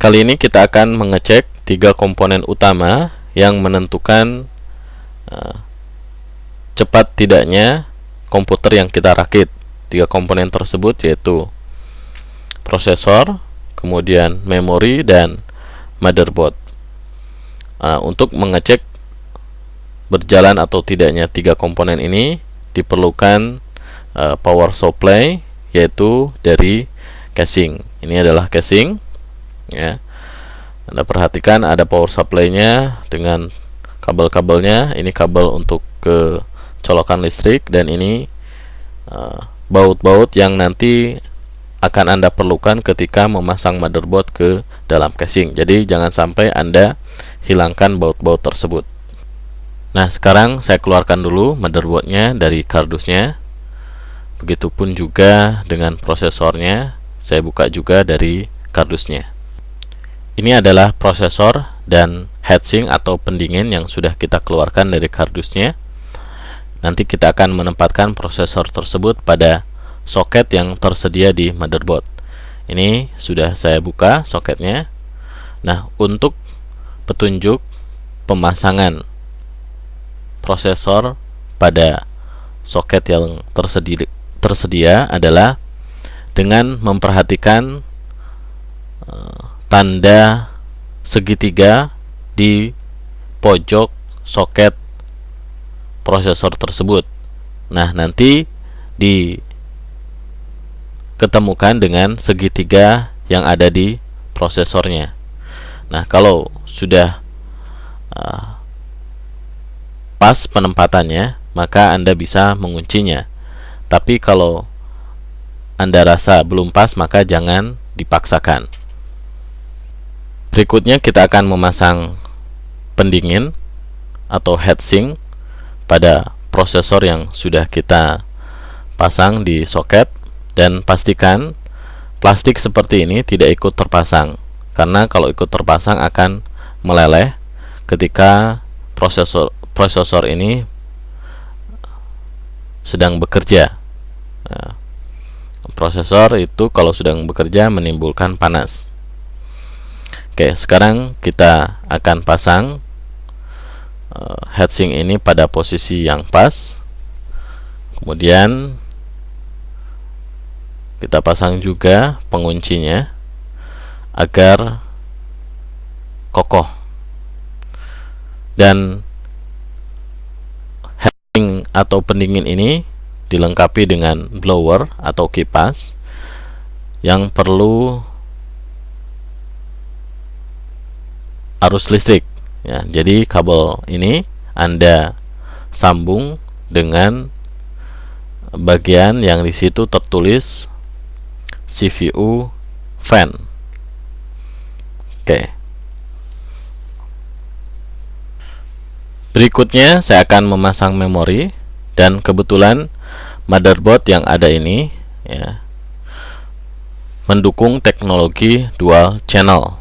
Kali ini kita akan mengecek tiga komponen utama yang menentukan cepat tidaknya komputer yang kita rakit. Tiga komponen tersebut yaitu prosesor, kemudian memori, dan motherboard. Untuk mengecek berjalan atau tidaknya tiga komponen ini diperlukan power supply, yaitu dari casing. Ini adalah casing, ya. Anda perhatikan ada power supply-nya dengan kabel-kabelnya. Ini kabel untuk ke colokan listrik, dan ini baut-baut yang nanti akan Anda perlukan ketika memasang motherboard ke dalam casing. Jadi jangan sampai Anda hilangkan baut-baut tersebut. Nah, sekarang saya keluarkan dulu motherboardnya dari kardusnya. Begitupun juga dengan prosesornya, saya buka juga dari kardusnya. Ini adalah prosesor dan heatsink atau pendingin yang sudah kita keluarkan dari kardusnya. Nanti kita akan menempatkan prosesor tersebut pada soket yang tersedia di motherboard. Ini sudah saya buka soketnya. Nah, untuk petunjuk pemasangan prosesor pada soket yang tersedia adalah dengan memperhatikan tanda segitiga di pojok soket prosesor tersebut. Nah, nanti diketemukan dengan segitiga yang ada di prosesornya. Nah, kalau sudah pas penempatannya, maka Anda bisa menguncinya. Tapi kalau Anda rasa belum pas, maka jangan dipaksakan. Berikutnya kita akan memasang pendingin atau heatsink pada prosesor yang sudah kita pasang di soket, dan pastikan plastik seperti ini tidak ikut terpasang, karena kalau ikut terpasang akan meleleh ketika prosesor ini sedang bekerja. Nah, prosesor itu kalau sedang bekerja menimbulkan panas. Oke, sekarang kita akan pasang heatsink ini pada posisi yang pas. Kemudian kita pasang juga penguncinya agar kokoh. Dan heatsink atau pendingin ini dilengkapi dengan blower atau kipas yang perlu arus listrik, ya. Jadi kabel ini Anda sambung dengan bagian yang di situ tertulis CPU fan. Oke. Berikutnya saya akan memasang memori, dan kebetulan motherboard yang ada ini, ya, mendukung teknologi dual channel.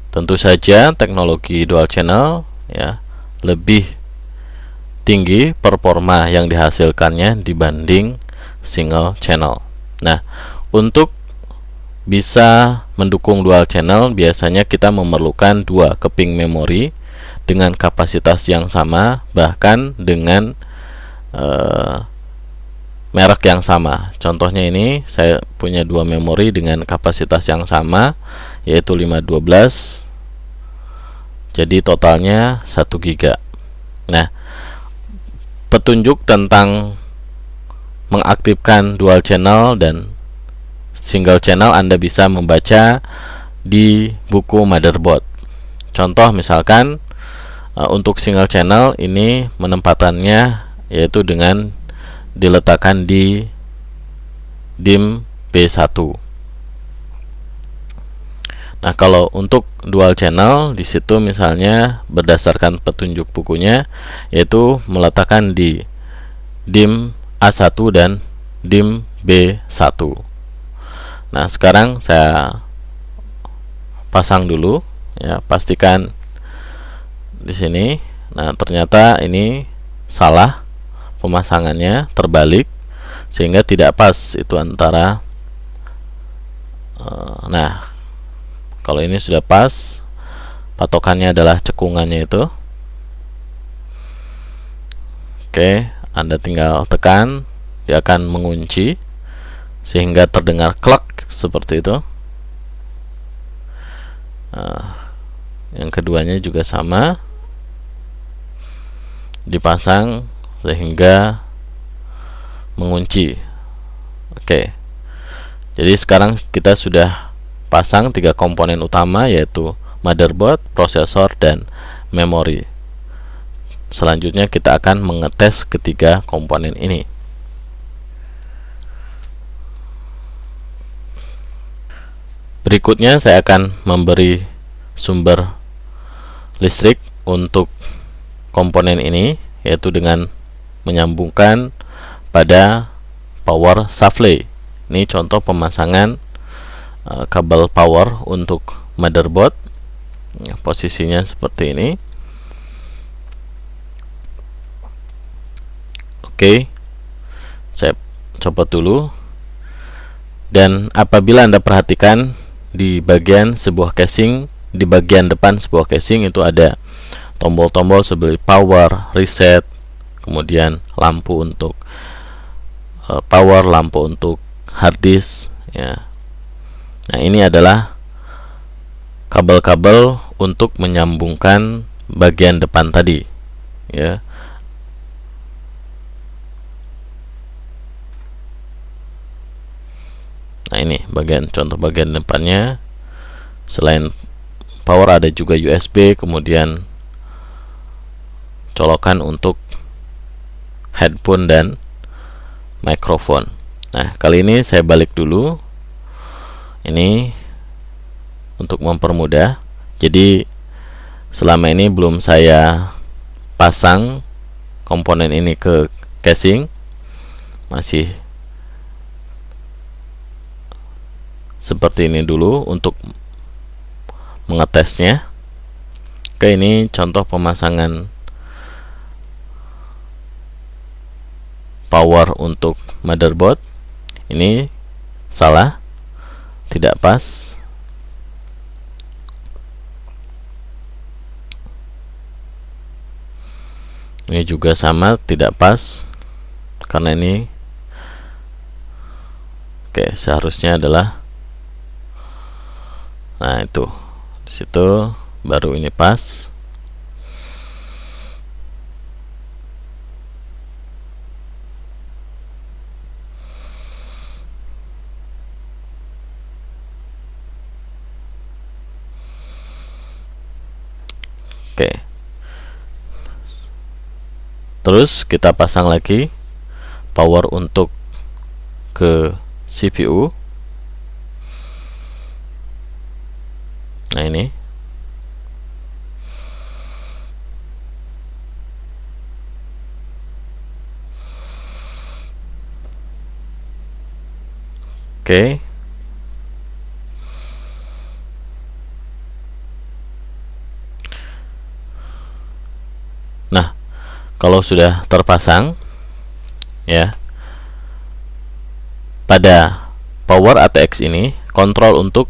Tentu saja teknologi dual channel, ya, lebih tinggi performa yang dihasilkannya dibanding single channel. Nah, untuk bisa mendukung dual channel biasanya kita memerlukan dua keping memori dengan kapasitas yang sama, bahkan dengan merek yang sama. Contohnya ini saya punya dua memori dengan kapasitas yang sama, yaitu 512, jadi totalnya 1 GB. Nah, petunjuk tentang mengaktifkan dual channel dan single channel Anda bisa membaca di buku motherboard. Contoh misalkan untuk single channel ini penempatannya yaitu dengan diletakkan di DIMM B1. Nah, kalau untuk dual channel di situ misalnya berdasarkan petunjuk bukunya yaitu meletakkan di DIMM A1 dan DIMM B1. Nah, sekarang saya pasang dulu, ya, pastikan di sini. Nah, ternyata ini salah pemasangannya, terbalik, sehingga tidak pas itu antara nah, Kalau ini sudah pas, patokannya adalah cekungannya itu. Oke, Anda tinggal tekan, dia akan mengunci sehingga terdengar klak seperti itu. Yang keduanya juga sama, dipasang sehingga mengunci. Oke, jadi sekarang kita sudah pasang 3 komponen utama, yaitu motherboard, prosesor, dan memori. Selanjutnya kita akan mengetes ketiga komponen ini. Berikutnya saya akan memberi sumber listrik untuk komponen ini, yaitu dengan menyambungkan pada power supply. Ini contoh pemasangan kabel power untuk motherboard. Posisinya seperti ini. Oke, saya copot dulu. Dan apabila Anda perhatikan di bagian sebuah casing, di bagian depan sebuah casing itu ada tombol-tombol seperti power, reset, kemudian lampu untuk power, lampu untuk hard disk, ya. Nah, ini adalah kabel-kabel untuk menyambungkan bagian depan tadi, ya. Nah, ini contoh bagian depannya. Selain power ada juga USB, kemudian colokan untuk headphone dan mikrofon. Nah, kali ini saya balik dulu. Ini untuk mempermudah. Jadi selama ini belum saya pasang komponen ini ke casing, masih seperti ini dulu untuk mengetesnya. Oke, ini contoh pemasangan power untuk motherboard. Ini salah, tidak pas. Ini juga sama, tidak pas, karena ini seharusnya adalah, nah itu di situ baru ini pas. Oke, terus kita pasang lagi power untuk ke CPU. Nah, ini oke. Nah, kalau sudah terpasang, ya, pada power ATX ini kontrol untuk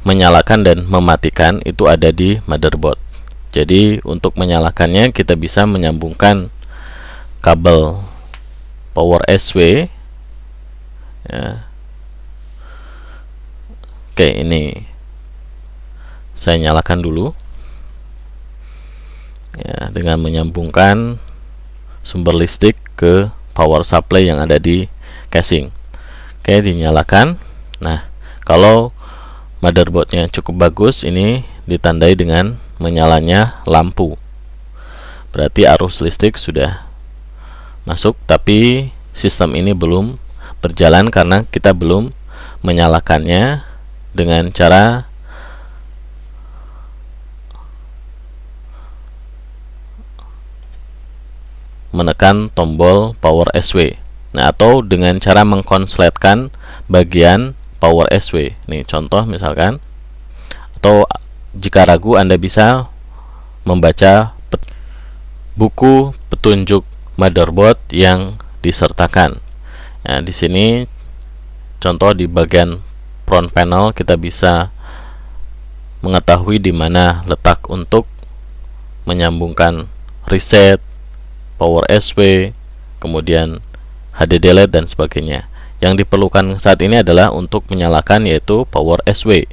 menyalakan dan mematikan itu ada di motherboard. Jadi untuk menyalakannya kita bisa menyambungkan kabel power SW, ya. Oke, ini saya nyalakan dulu, ya, dengan menyambungkan sumber listrik ke power supply yang ada di casing. Oke, dinyalakan. Nah, kalau motherboardnya cukup bagus, ini ditandai dengan menyalanya lampu, berarti arus listrik sudah masuk. Tapi sistem ini belum berjalan karena kita belum menyalakannya dengan cara menekan tombol power SW. Nah, atau dengan cara mengkonsletkan bagian power SW. Nih contoh misalkan. Atau jika ragu, Anda bisa membaca buku petunjuk motherboard yang disertakan. Nah, di sini contoh di bagian front panel kita bisa mengetahui di mana letak untuk menyambungkan reset, power SW, kemudian HD delete dan sebagainya. Yang diperlukan saat ini adalah untuk menyalakan, yaitu power SW.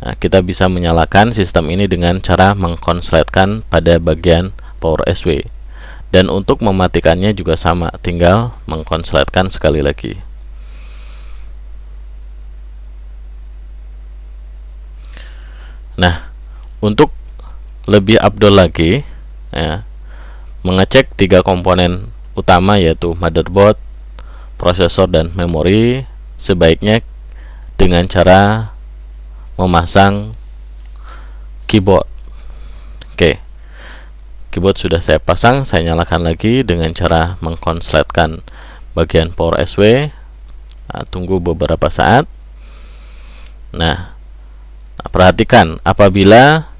Nah, kita bisa menyalakan sistem ini dengan cara mengkonsletkan pada bagian power SW. Dan untuk mematikannya juga sama, tinggal mengkonsletkan sekali lagi. Nah, untuk lebih abdol lagi, ya, mengecek 3 komponen utama yaitu motherboard, prosesor, dan memori, sebaiknya dengan cara memasang keyboard. Oke, keyboard sudah saya pasang, saya nyalakan lagi dengan cara mengkonsletkan bagian power SW. Nah, tunggu beberapa saat. Nah, perhatikan, apabila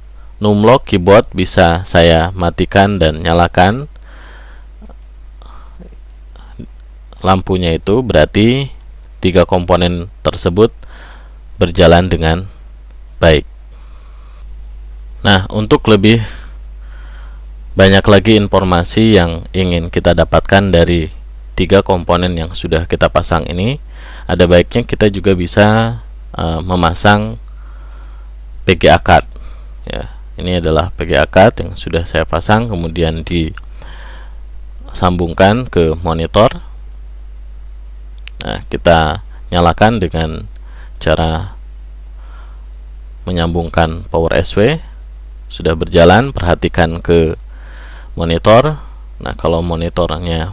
numlock keyboard bisa saya matikan dan nyalakan lampunya, itu berarti 3 komponen tersebut berjalan dengan baik. Nah, untuk lebih banyak lagi informasi yang ingin kita dapatkan dari 3 komponen yang sudah kita pasang ini, ada baiknya kita juga bisa memasang PGA card. Ya, ini adalah PGA card yang sudah saya pasang, kemudian disambungkan ke monitor. Nah, kita nyalakan dengan cara menyambungkan power SW. Sudah berjalan, perhatikan ke monitor. Nah, kalau monitornya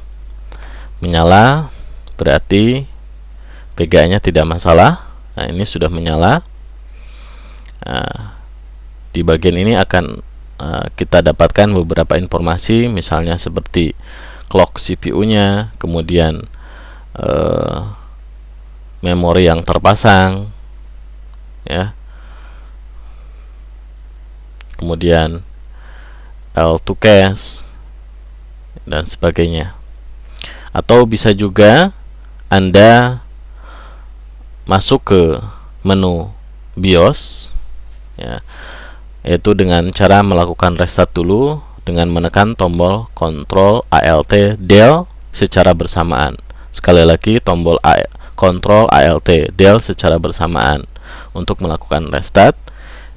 menyala berarti PGA nya tidak masalah. Nah, ini sudah menyala. Nah, di bagian ini akan kita dapatkan beberapa informasi, misalnya seperti clock CPU nya, kemudian memori yang terpasang, ya, kemudian L2 cache dan sebagainya. Atau bisa juga Anda masuk ke menu BIOS, ya, yaitu dengan cara melakukan restart dulu dengan menekan tombol Ctrl Alt Del secara bersamaan. Sekali lagi, tombol Ctrl Alt Del secara bersamaan untuk melakukan restart.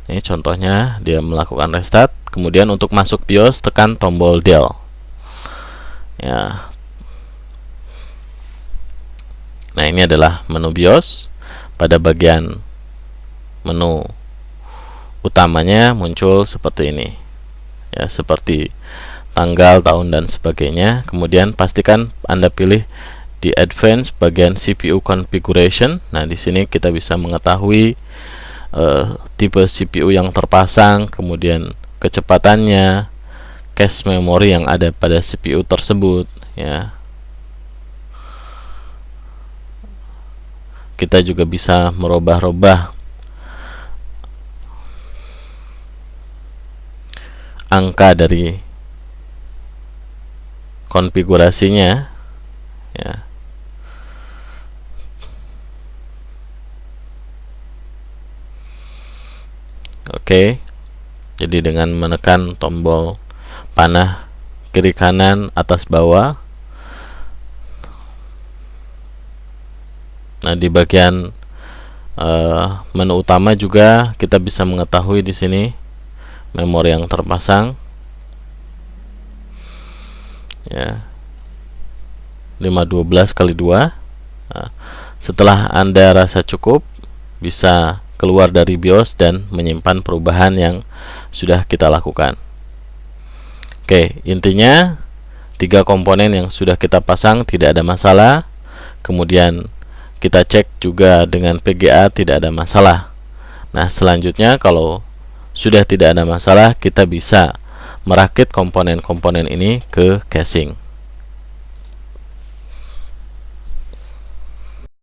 Ini contohnya, dia melakukan restart. Kemudian untuk masuk BIOS, tekan tombol Del. Ya. Nah, ini adalah menu BIOS. Pada bagian menu utamanya muncul seperti ini, ya, seperti tanggal, tahun, dan sebagainya. Kemudian pastikan Anda pilih di Advanced bagian CPU Configuration. Nah, di sini kita bisa mengetahui tipe CPU yang terpasang, kemudian kecepatannya, cache memori yang ada pada CPU tersebut, ya. Kita juga bisa merubah-rubah angka dari konfigurasinya, ya. Oke, jadi dengan menekan tombol panah kiri kanan atas bawah, nah di bagian menu utama juga kita bisa mengetahui di sini memori yang terpasang, ya, 512x2. Nah, setelah Anda rasa cukup, bisa keluar dari BIOS dan menyimpan perubahan yang sudah kita lakukan. Oke, intinya 3 komponen yang sudah kita pasang tidak ada masalah. Kemudian kita cek juga dengan PGA, tidak ada masalah. Nah, selanjutnya kalau sudah tidak ada masalah, kita bisa merakit komponen-komponen ini ke casing.